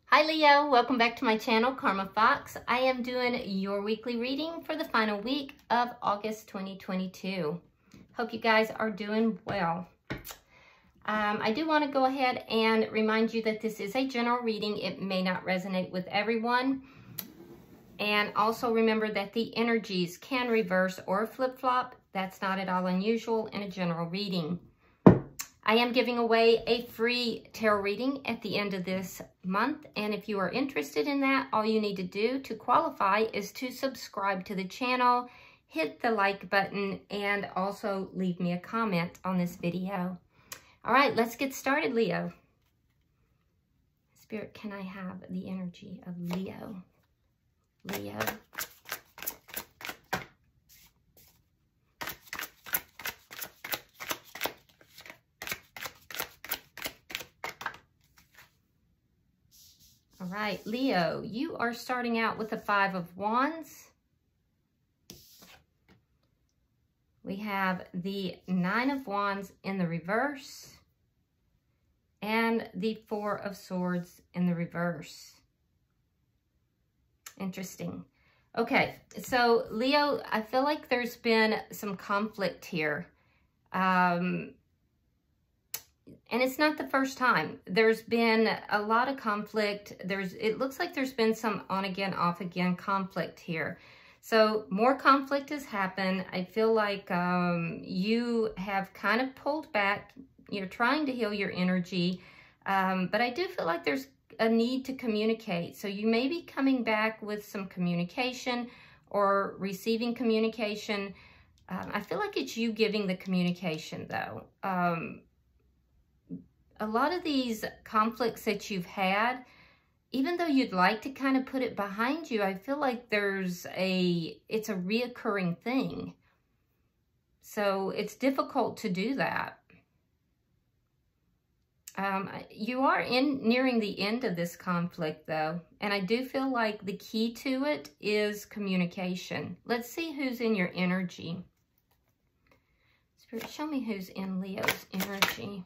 Hi Leo, welcome back to my channel, Karma Fox. I am doing your weekly reading for the final week of August 2022. Hope you guys are doing well. I do want to go ahead and remind you that this is a general reading. It may not resonate with everyone. And also remember that the energies can reverse or flip-flop. That's not at all unusual in a general reading. I am giving away a free tarot reading at the end of this month. And if you are interested in that, all you need to do to qualify is to subscribe to the channel, hit the like button, and also leave me a comment on this video. All right, let's get started, Leo. Spirit, can I have the energy of Leo? Leo. All right, Leo, you are starting out with the Five of Wands. We have the Nine of Wands in the reverse and the Four of Swords in the reverse. Interesting. Okay, so Leo, I feel like there's been some conflict here. And it's not the first time. There's been a lot of conflict. It looks like there's been some on-again, off-again conflict here. So more conflict has happened. I feel like you have kind of pulled back. You're trying to heal your energy. But I do feel like there's a need to communicate. So you may be coming back with some communication or receiving communication. I feel like it's you giving the communication, though. A lot of these conflicts that you've had, even though you'd like to kind of put it behind you, I feel like it's a reoccurring thing. So it's difficult to do that. You are nearing the end of this conflict, though, and I do feel like the key to it is communication. Let's see who's in your energy. Spirit, show me who's in Leo's energy.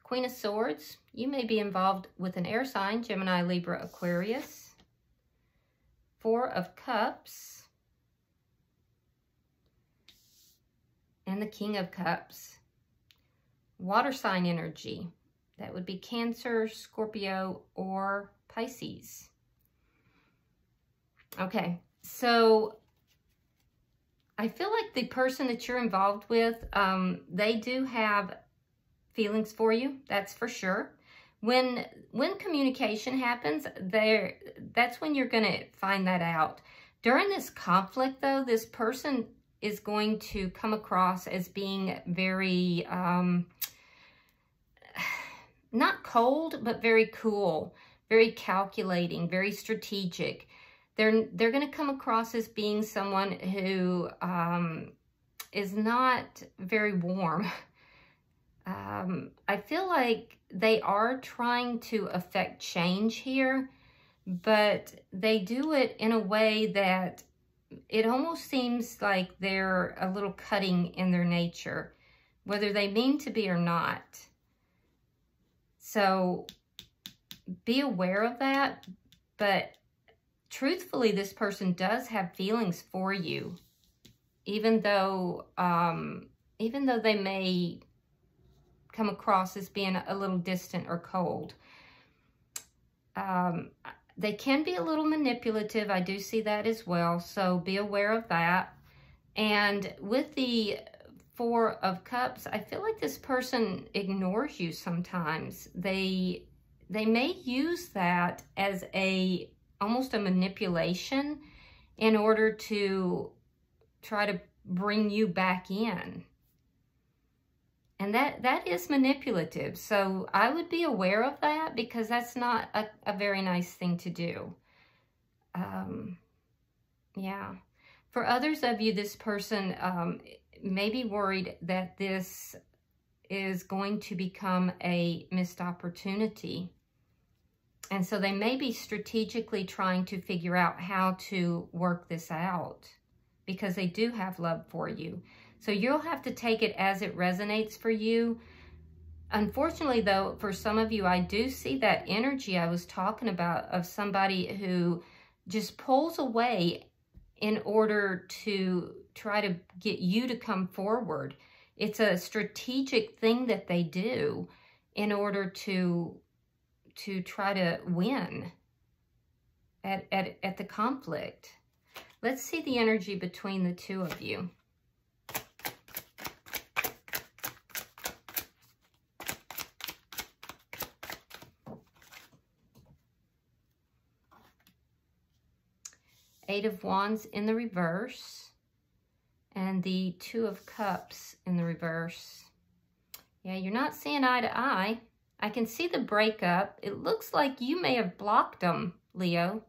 Queen of Swords, you may be involved with an air sign, Gemini, Libra, Aquarius. Four of Cups. And the King of Cups. Water sign energy, that would be Cancer, Scorpio, or Pisces. Okay, so I feel like the person that you're involved with, they do have feelings for you, that's for sure. When communication happens, that's when you're going to find that out. During this conflict, though, this person is going to come across as being very, not cold, but very cool, very calculating, very strategic. They're going to come across as being someone who is not very warm. I feel like they are trying to affect change here, but they do it in a way that it almost seems like they're a little cutting in their nature, whether they mean to be or not. So be aware of that, but truthfully, this person does have feelings for you, even though they may come across as being a little distant or cold. They can be a little manipulative. I do see that as well, so be aware of that. And with the Four of Cups, I feel like this person ignores you sometimes. They may use that as almost a manipulation in order to try to bring you back in. And that is manipulative. So I would be aware of that, because that's not a very nice thing to do. Yeah. For others of you, this person may be worried that this is going to become a missed opportunity. And so they may be strategically trying to figure out how to work this out, because they do have love for you. So you'll have to take it as it resonates for you. Unfortunately, though, for some of you, I do see that energy I was talking about of somebody who just pulls away in order to try to get you to come forward. It's a strategic thing that they do in order to try to win at the conflict. Let's see the energy between the two of you. Eight of Wands in the reverse, and the Two of Cups in the reverse. Yeah, you're not seeing eye to eye. I can see the breakup. It looks like you may have blocked them, Leo.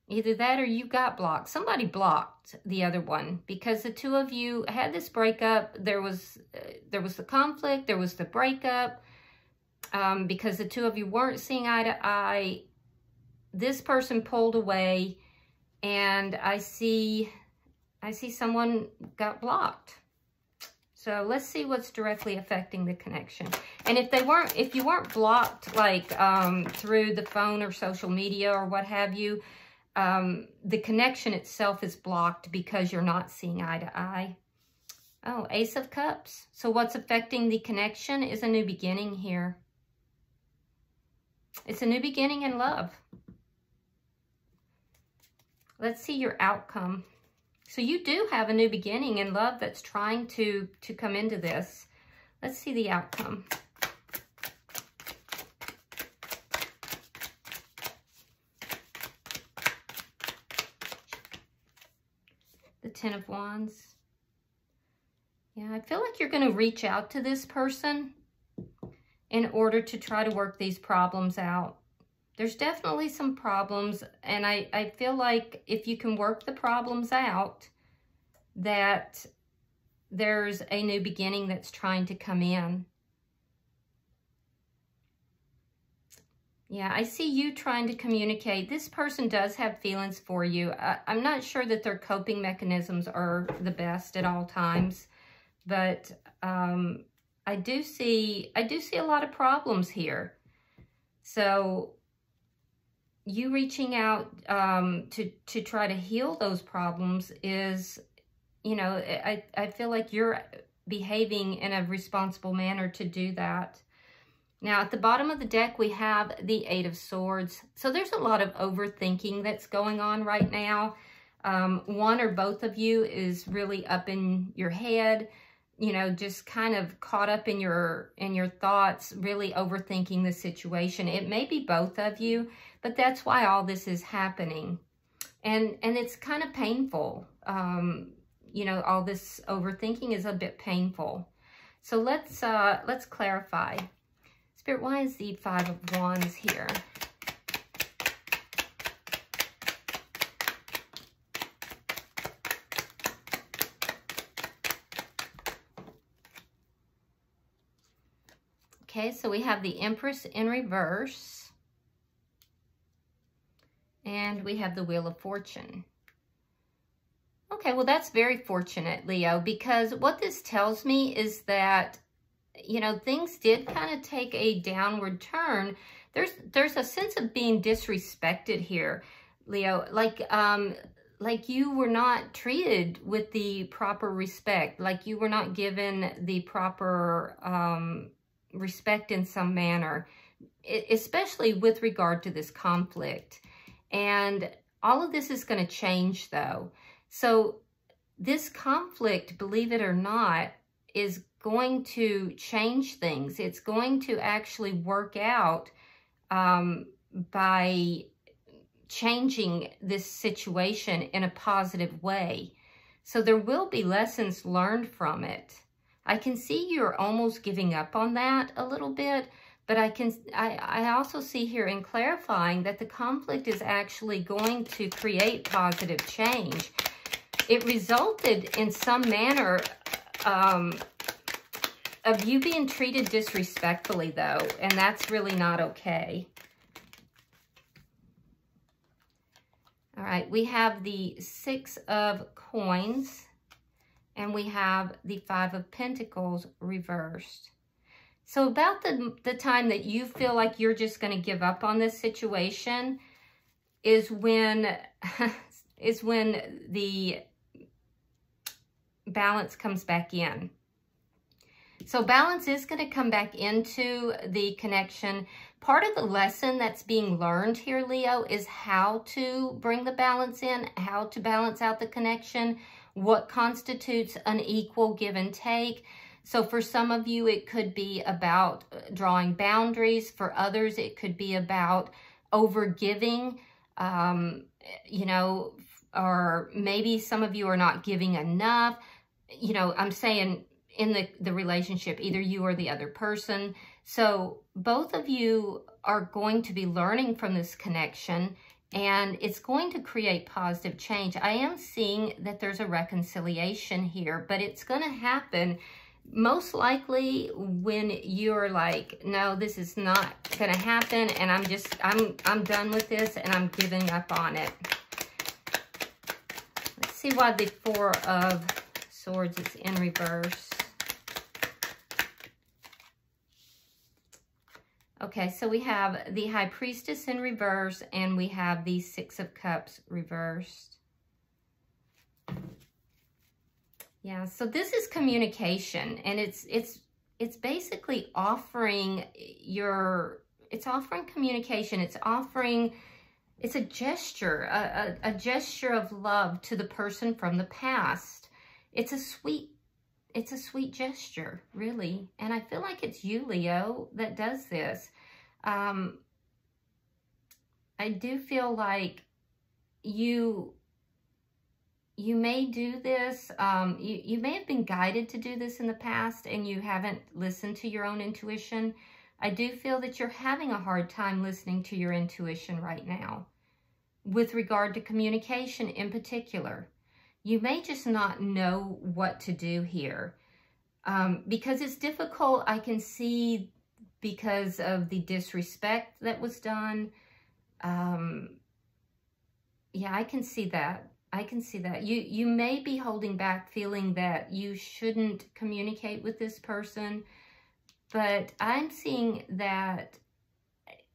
Either that or you got blocked. Somebody blocked the other one because the two of you had this breakup. There was the conflict. There was the breakup because the two of you weren't seeing eye to eye. This person pulled away. And I see someone got blocked. So let's see what's directly affecting the connection. And if you weren't blocked like through the phone or social media or what have you, the connection itself is blocked because you're not seeing eye to eye. Oh, Ace of Cups. So what's affecting the connection is a new beginning here. It's a new beginning in love. Let's see your outcome. So you do have a new beginning in love that's trying to come into this. Let's see the outcome. The Ten of Wands. Yeah, I feel like you're going to reach out to this person in order to try to work these problems out. There's definitely some problems, and I feel like if you can work the problems out, that there's a new beginning that's trying to come in. Yeah, I see you trying to communicate. This person does have feelings for you. I'm not sure that their coping mechanisms are the best at all times, but I do see a lot of problems here. So you reaching out to try to heal those problems is, you know, I feel like you're behaving in a responsible manner to do that. Now, at the bottom of the deck, we have the Eight of Swords. So there's a lot of overthinking that's going on right now. One or both of you is really up in your head, you know, just kind of caught up in your thoughts, really overthinking the situation. It may be both of you, but that's why all this is happening. And it's kind of painful. You know, all this overthinking is a bit painful. So let's clarify. Spirit, why is the Five of Wands here? Okay, so we have the Empress in reverse. And we have the Wheel of Fortune. Okay, well, that's very fortunate, Leo, because what this tells me is that, you know, things did kind of take a downward turn. There's a sense of being disrespected here, Leo, like you were not treated with the proper respect, like you were not given the proper respect in some manner, especially with regard to this conflict. And all of this is going to change, though. So this conflict, believe it or not, is going to change things. It's going to actually work out by changing this situation in a positive way. So there will be lessons learned from it. I can see you're almost giving up on that a little bit, but I also see here in clarifying that the conflict is actually going to create positive change. It resulted in some manner of you being treated disrespectfully, though, and that's really not okay. All right, we have the Six of Coins And we have the Five of Pentacles reversed. So about the time that you feel like you're just going to give up on this situation is when the balance comes back in. So balance is going to come back into the connection. Part of the lesson that's being learned here, Leo, is how to bring the balance in, how to balance out the connection, what constitutes an equal give and take. So for some of you, it could be about drawing boundaries. For others, it could be about overgiving, you know, or maybe some of you are not giving enough. You know, I'm saying in the relationship, either you or the other person. So both of you are going to be learning from this connection, and it's going to create positive change. I am seeing that there's a reconciliation here, but it's going to happen most likely when you're like, no, this is not going to happen, and I'm done with this, and I'm giving up on it. Let's see why the Four of Swords is in reverse. Okay, so we have the High Priestess in reverse, and we have the Six of Cups reversed. Yeah, so this is communication, and it's basically offering it's offering communication. It's a gesture, a gesture of love to the person from the past. It's a sweet gesture, really. And I feel like it's you, Leo, that does this. I do feel like you may do this. You may have been guided to do this in the past and you haven't listened to your own intuition. I do feel that you're having a hard time listening to your intuition right now with regard to communication in particular. You may just not know what to do here because it's difficult. I can see because of the disrespect that was done. Yeah, I can see that. I can see that. You may be holding back, feeling that you shouldn't communicate with this person, but I'm seeing that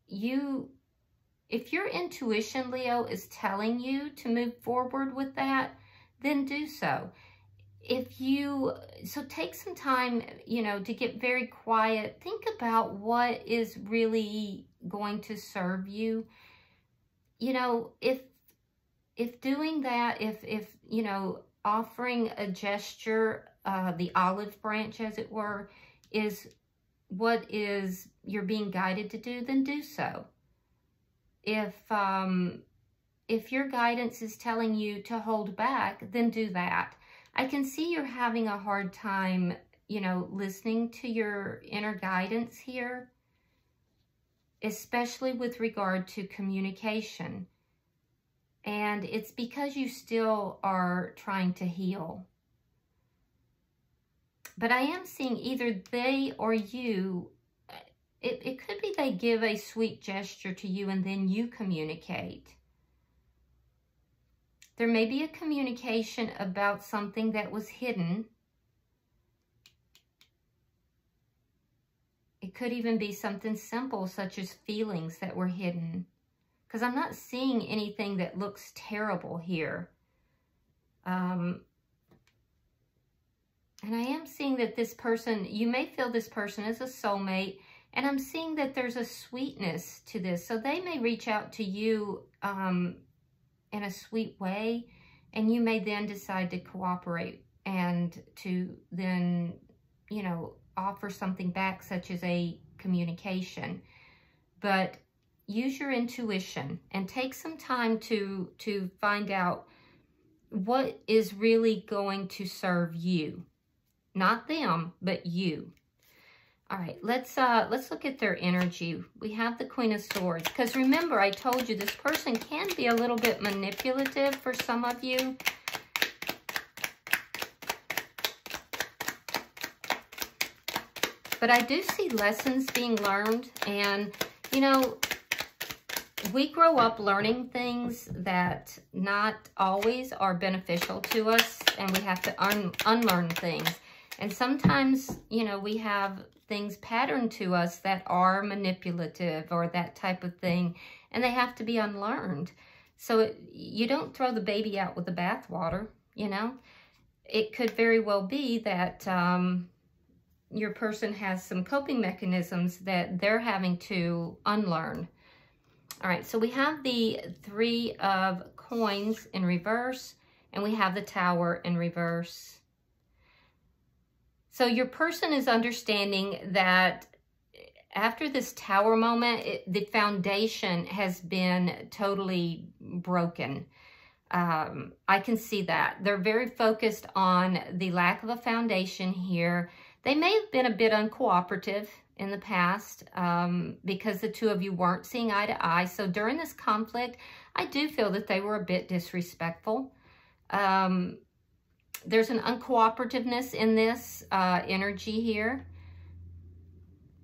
if your intuition, Leo, is telling you to move forward with that, then do so. So take some time, you know, to get very quiet. Think about what is really going to serve you. You know, if doing that, if you know, offering a gesture, the olive branch, as it were, is what you're being guided to do, then do so. If your guidance is telling you to hold back, then do that. I can see you're having a hard time, you know, listening to your inner guidance here, especially with regard to communication. And it's because you still are trying to heal. But I am seeing either they or you, it could be they give a sweet gesture to you and then you communicate. There may be a communication about something that was hidden. It could even be something simple, such as feelings that were hidden. Because I'm not seeing anything that looks terrible here. And I am seeing that this person, you may feel this person is a soulmate, and I'm seeing that there's a sweetness to this. So they may reach out to you in a sweet way, and you may then decide to cooperate and to then, you know, offer something back, such as a communication. But use your intuition and take some time to find out what is really going to serve you. Not them, but you. All right, let's look at their energy. We have the Queen of Swords. Because remember, I told you this person can be a little bit manipulative for some of you. But I do see lessons being learned. And, you know, we grow up learning things that not always are beneficial to us. and we have to unlearn things. And sometimes, you know, we have things patterned to us that are manipulative or that type of thing, and they have to be unlearned. So you don't throw the baby out with the bathwater, you know. It could very well be that your person has some coping mechanisms that they're having to unlearn. All right, so we have the Three of Coins in reverse, and we have the Tower in reverse. So your person is understanding that after this Tower moment, the foundation has been totally broken. I can see that. They're very focused on the lack of a foundation here. They may have been a bit uncooperative in the past because the two of you weren't seeing eye to eye. So during this conflict, I do feel that they were a bit disrespectful. There's an uncooperativeness in this energy here.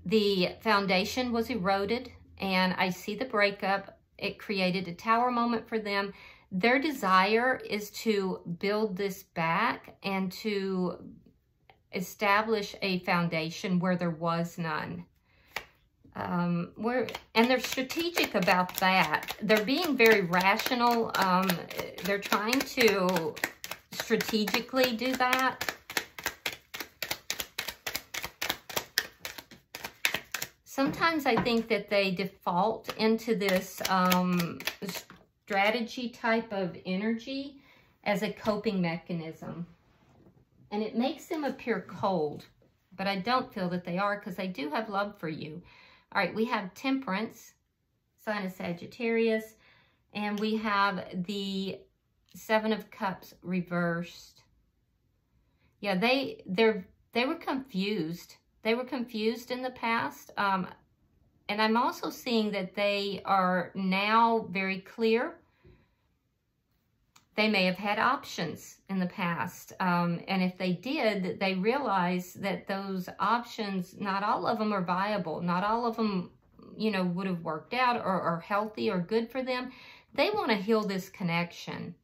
The foundation was eroded, and I see the breakup. It created a Tower moment for them. Their desire is to build this back and to establish a foundation where there was none. And they're strategic about that. They're being very rational. They're trying to strategically do that. Sometimes I think that they default into this strategy type of energy as a coping mechanism. And it makes them appear cold, but I don't feel that they are, because I do have love for you. All right, we have Temperance, sign of Sagittarius, and we have the Seven of Cups reversed. Yeah, they were confused. They were confused in the past. And I'm also seeing that they are now very clear. They may have had options in the past. And if they did, they realize that those options, not all of them are viable. Not all of them, you know, would have worked out or are healthy or good for them. They want to heal this connection.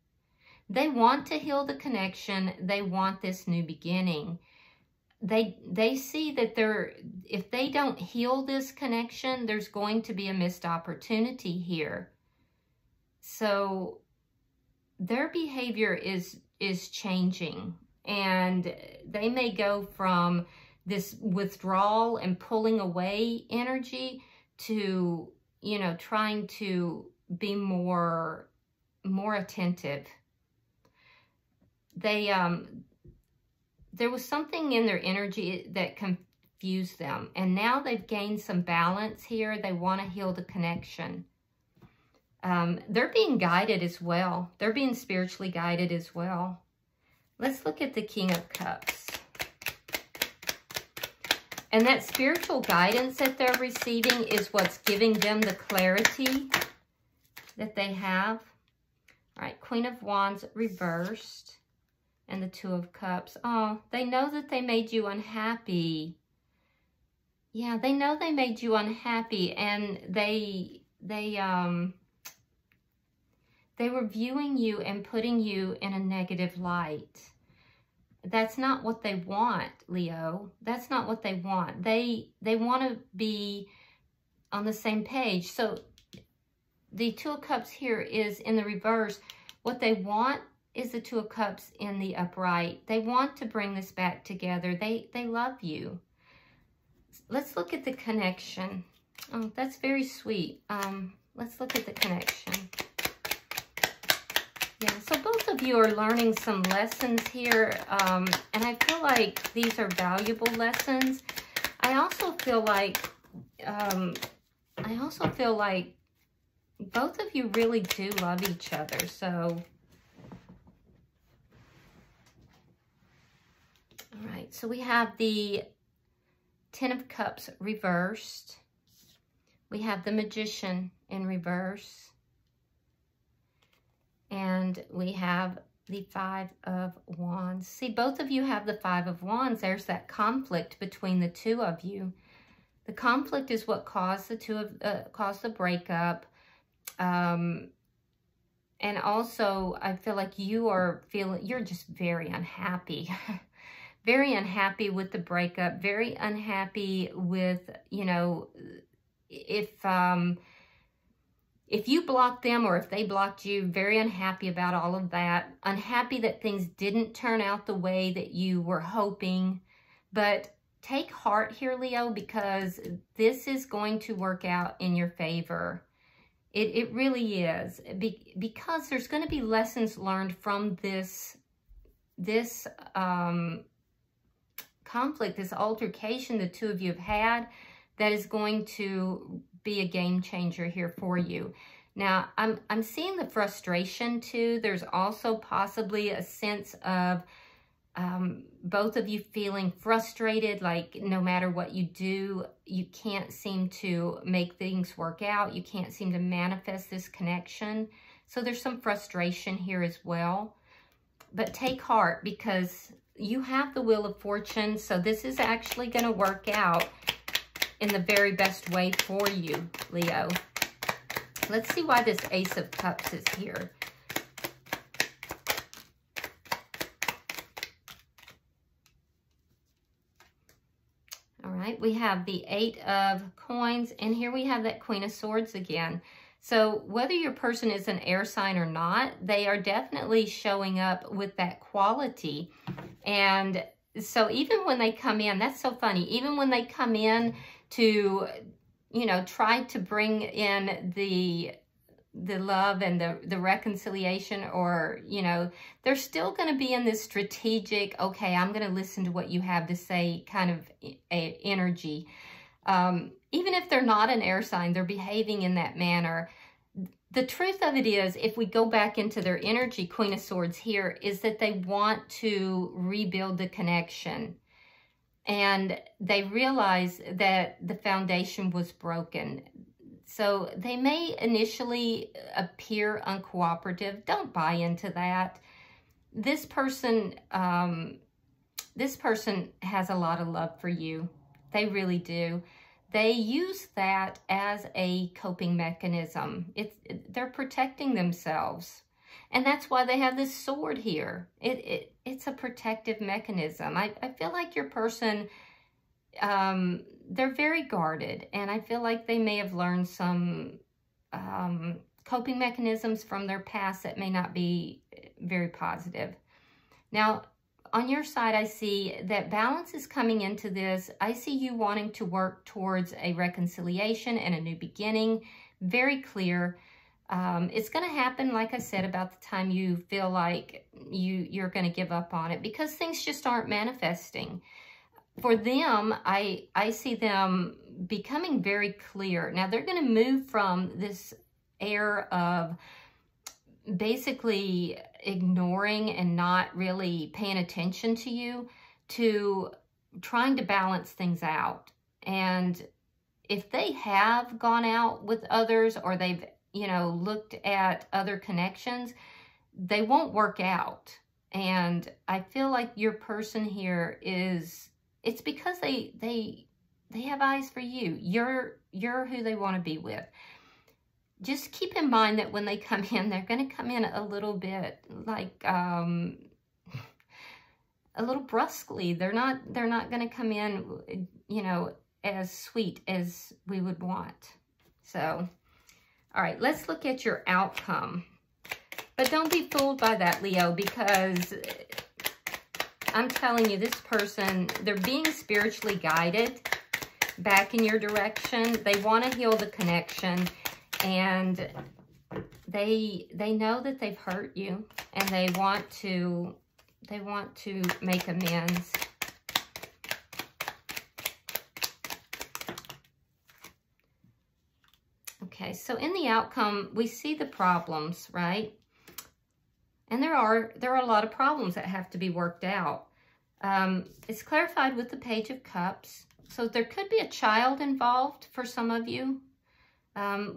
They want to heal the connection. They want this new beginning. They see that if they don't heal this connection, there's going to be a missed opportunity here. So their behavior is changing, and they may go from this withdrawal and pulling away energy to, you know, trying to be more attentive. There was something in their energy that confused them, and now they've gained some balance here. They want to heal the connection. They're being guided as well. They're being spiritually guided as well. Let's look at the King of Cups. And that spiritual guidance that they're receiving is what's giving them the clarity that they have. All right, Queen of Wands reversed. And the Two of Cups. Oh, they know that they made you unhappy. Yeah, they know they made you unhappy, and they were viewing you and putting you in a negative light. That's not what they want, Leo. That's not what they want. They want to be on the same page. So the Two of Cups here is in the reverse. What they want is the Two of Cups in the upright. They want to bring this back together. They love you. Let's look at the connection. Oh, that's very sweet. Let's look at the connection. Yeah, so both of you are learning some lessons here, and I feel like these are valuable lessons. I also feel like both of you really do love each other. So all right, so we have the Ten of Cups reversed. We have the Magician in reverse. And we have the Five of Wands. See, both of you have the Five of Wands. There's that conflict between the two of you. The conflict is what caused caused the breakup. And also, I feel like you're just very unhappy. Very unhappy with the breakup. Very unhappy with, you know, if you blocked them or if they blocked you, very unhappy about all of that. Unhappy that things didn't turn out the way that you were hoping. But take heart here, Leo, because this is going to work out in your favor. It really is. Because there's going to be lessons learned from this conflict, this altercation the two of you have had, that is going to be a game changer here for you. Now, I'm seeing the frustration too. There's also possibly a sense of both of you feeling frustrated, like no matter what you do, you can't seem to make things work out. You can't seem to manifest this connection. So there's some frustration here as well. But take heart, because you have the Wheel of Fortune. So this is actually going to work out in the very best way for you, Leo. Let's see why this Ace of Cups is here. All right, we have the 8 of Coins, and here we have that Queen of Swords again. So whether your person is an air sign or not, they are definitely showing up with that quality. And so even when they come in, that's so funny, even when they come in to, you know, try to bring in the love and the reconciliation, or, you know, they're still going to be in this strategic, okay, I'm going to listen to what you have to say kind of energy. Even if they're not an air sign, they're behaving in that manner. The truth of it is, if we go back into their energy, Queen of Swords here, is that they want to rebuild the connection. And they realize that the foundation was broken. So they may initially appear uncooperative. Don't buy into that. This person has a lot of love for you. They really do. They use that as a coping mechanism. They're protecting themselves. And that's why they have this sword here. It's a protective mechanism. I feel like your person, they're very guarded. And I feel like they may have learned some coping mechanisms from their past that may not be very positive. Now, on your side, I see that balance is coming into this. I see you wanting to work towards a reconciliation and a new beginning. Very clear. It's going to happen, like I said, about the time you feel like you're going to give up on it, because things just aren't manifesting. For them, I see them becoming very clear. Now, they're going to move from this air of basically ignoring and not really paying attention to you to trying to balance things out. And if they have gone out with others, or they've, you know, looked at other connections, they won't work out. And I feel like your person here is, it's because they have eyes for you. You're who they want to be with. Just keep in mind that when they come in, they're going to come in a little bit like a little brusquely. They're not going to come in, you know, as sweet as we would want. So, all right, let's look at your outcome. But don't be fooled by that, Leo, because I'm telling you, this person, they're being spiritually guided back in your direction. They want to heal the connection. And they know that they've hurt you, and they want to make amends. Okay, so in the outcome, we see the problems, right? And there are a lot of problems that have to be worked out. It's clarified with the Page of Cups. So there could be a child involved for some of you.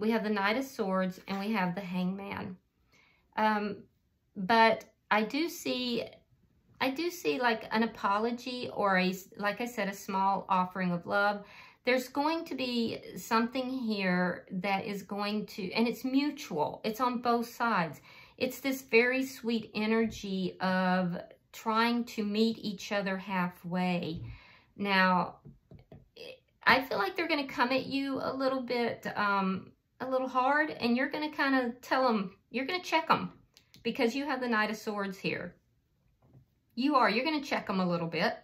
We have the Knight of Swords, and we have the Hangman. But I do see like an apology, or like I said, a small offering of love. There's going to be something here that is going to, and it's mutual. It's on both sides. It's this very sweet energy of trying to meet each other halfway. Now, I feel like they're going to come at you a little bit, a little hard, and you're going to kind of tell them, you're going to check them, because you have the Knight of Swords here. You're going to check them a little bit,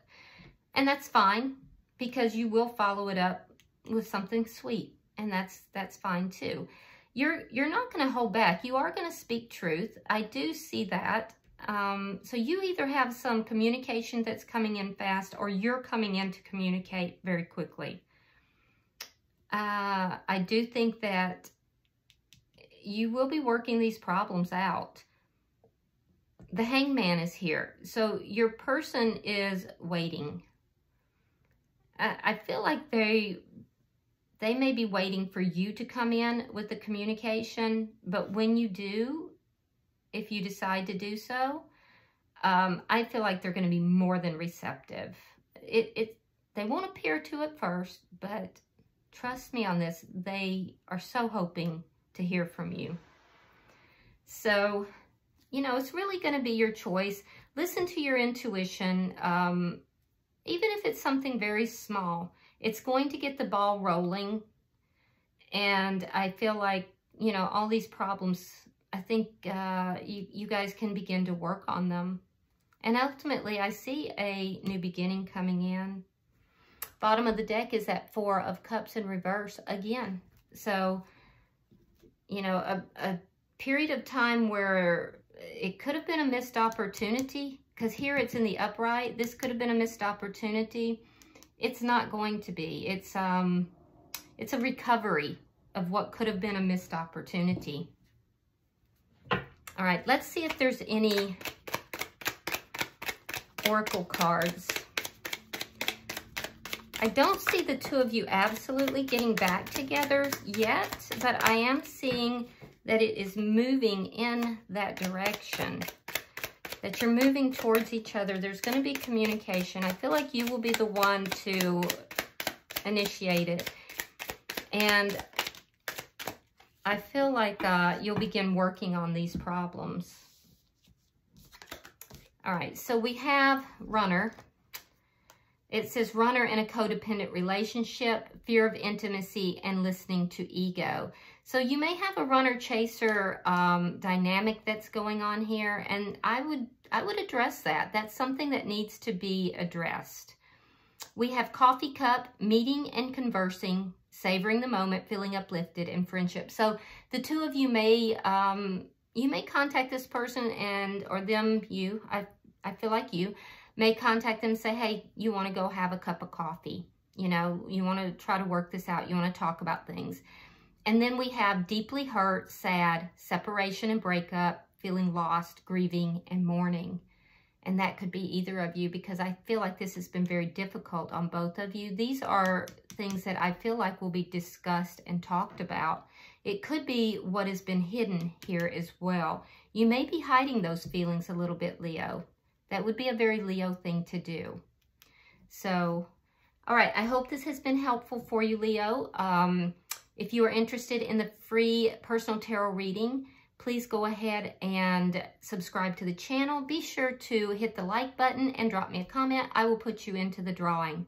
and that's fine, because you will follow it up with something sweet, and that's fine too. You're not going to hold back. You are going to speak truth. I do see that. So you either have some communication that's coming in fast, or you're coming in to communicate very quickly. I do think that you will be working these problems out. The Hangman is here. So your person is waiting. I feel like they may be waiting for you to come in with the communication, but when you do, if you decide to do so, I feel like they're going to be more than receptive. They won't appear to at first, but trust me on this, they are so hoping to hear from you. So, you know, it's really going to be your choice. Listen to your intuition, even if it's something very small. It's going to get the ball rolling. And I feel like, you know, all these problems, I think you guys can begin to work on them. And ultimately, I see a new beginning coming in. Bottom of the deck is that Four of Cups in reverse again. So, you know, a period of time where it could have been a missed opportunity, because here it's in the upright. This could have been a missed opportunity. It's not going to be. It's a recovery of what could have been a missed opportunity. All right, let's see if there's any oracle cards. I don't see the two of you absolutely getting back together yet, but I am seeing that it is moving in that direction, that you're moving towards each other. There's going to be communication. I feel like you will be the one to initiate it. And I feel like you'll begin working on these problems. All right, so we have Runner. It says runner in a codependent relationship, fear of intimacy, and listening to ego. So you may have a runner-chaser dynamic that's going on here, and I would address that. That's something that needs to be addressed. We have coffee cup, meeting and conversing, savoring the moment, feeling uplifted, and friendship. So the two of you may contact this person or them, I feel like you may contact them and say, hey, you want to go have a cup of coffee. You know, you want to try to work this out. You want to talk about things. And then we have deeply hurt, sad, separation and breakup, feeling lost, grieving, and mourning. And that could be either of you, because I feel like this has been very difficult on both of you. These are things that I feel like will be discussed and talked about. It could be what has been hidden here as well. You may be hiding those feelings a little bit, Leo. That would be a very Leo thing to do. So, all right, I hope this has been helpful for you, Leo. If you are interested in the free personal tarot reading, please go ahead and subscribe to the channel. Be sure to hit the like button and drop me a comment. I will put you into the drawing.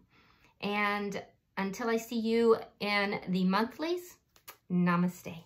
And until I see you in the monthlies, namaste.